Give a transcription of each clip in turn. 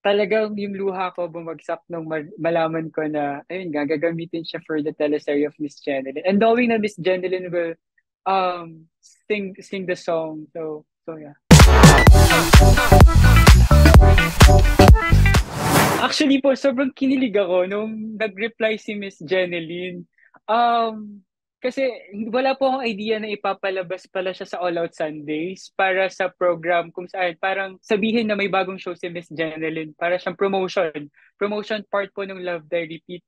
talagang yung luha ko bumagsak nung malaman ko na, ayun nga, gagamitin siya for the teleserye of Miss Jeneline. And knowing na Miss Jeneline will sing the song. So yeah. Actually po, sobrang kinilig ako nung nag-reply si Miss Jeneline. Kasi wala po akong idea na ipapalabas pala siya sa All Out Sundays para sa program kung saan parang sabihin na may bagong show si Miss Jeneline para siyang promotion. Promotion part po ng Love Die Repeat.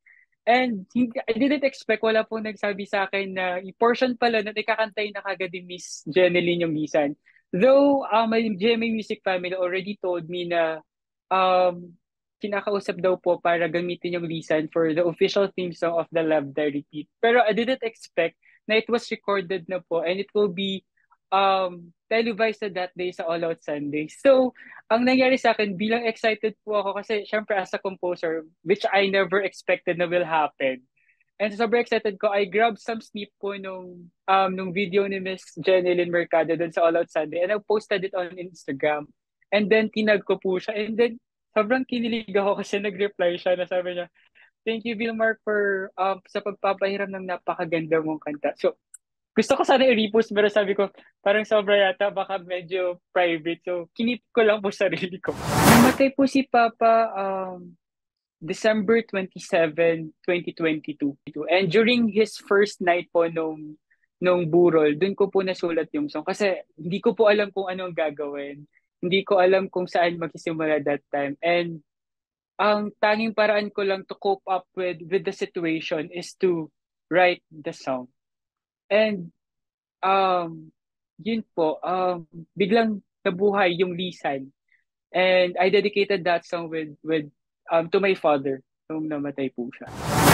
And I didn't expect, wala pong nagsabi sa akin na i-portion pala na ikakantay na kagad ni Miss Jeneline yung Lisan. Though my GMA Music Family already told me na um, kinakausap daw po para gamitin yung Lisan for the official theme song of the Love Die Repeat. Pero I didn't expect na it was recorded na po and it will be televised na that day sa All Out Sunday. So, ang nangyari sa akin, bilang excited po ako kasi syempre as a composer, which I never expected na will happen. And sobrang excited ko, I grabbed some snip po nung video ni Miss Jeneline Mercado dun sa All Out Sunday and I posted it on Instagram. And then tinag ko po siya. And then sobrang kinilig ako kasi nag-reply siya na sabi niya, "Thank you, Vilmar, for sa pagpapahiram ng napakaganda mong kanta." So, gusto ko sana i-repost pero sabi ko, parang sobra yata, baka medyo private. So, kinip ko lang po sarili ko. Namatay po si Papa December 27, 2022. And during his first night po nung burol, dun ko po nasulat yung song. Kasi hindi ko po alam kung anong gagawin. Hindi ko alam kung saan magsisimula that time. And ang tanging paraan ko lang to cope up with the situation is to write the song. And yun po, biglang nabuhay yung Lisan. And I dedicated that song with to my father nung namatay po siya.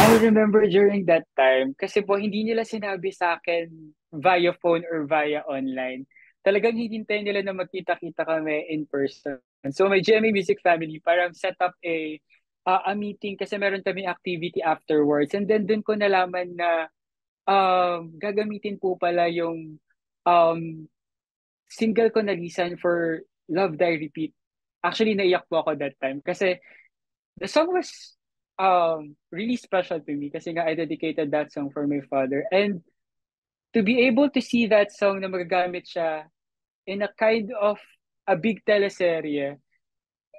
I remember during that time, kasi po hindi nila sinabi sa akin via phone or via online. Talagang hinintay nila na magkita-kita kami in person. So my GMA Music Family parang set up a meeting kasi meron kami activity afterwards. And then dun ko nalaman na gagamitin po pala yung um, single ko na Lisan for Love Die Repeat. Actually, naiyak po ako that time kasi the song was really special to me kasi nga I dedicated that song for my father. And to be able to see that song na magagamit siya in a kind of a big teleserye,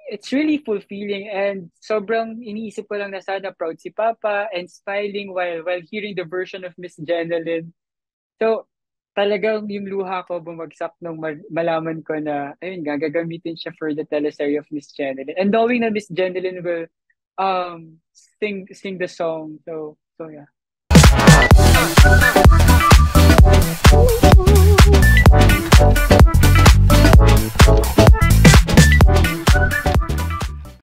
it's really fulfilling and sobrang iniisip ko lang na sana proud si Papa and smiling while hearing the version of Miss Jeneline. So, talagang yung luha ko bumagsak nung malaman ko na, ayun nga, gagamitin siya for the teleserye of Miss Jeneline. And knowing na Miss Jeneline will sing the song. So yeah.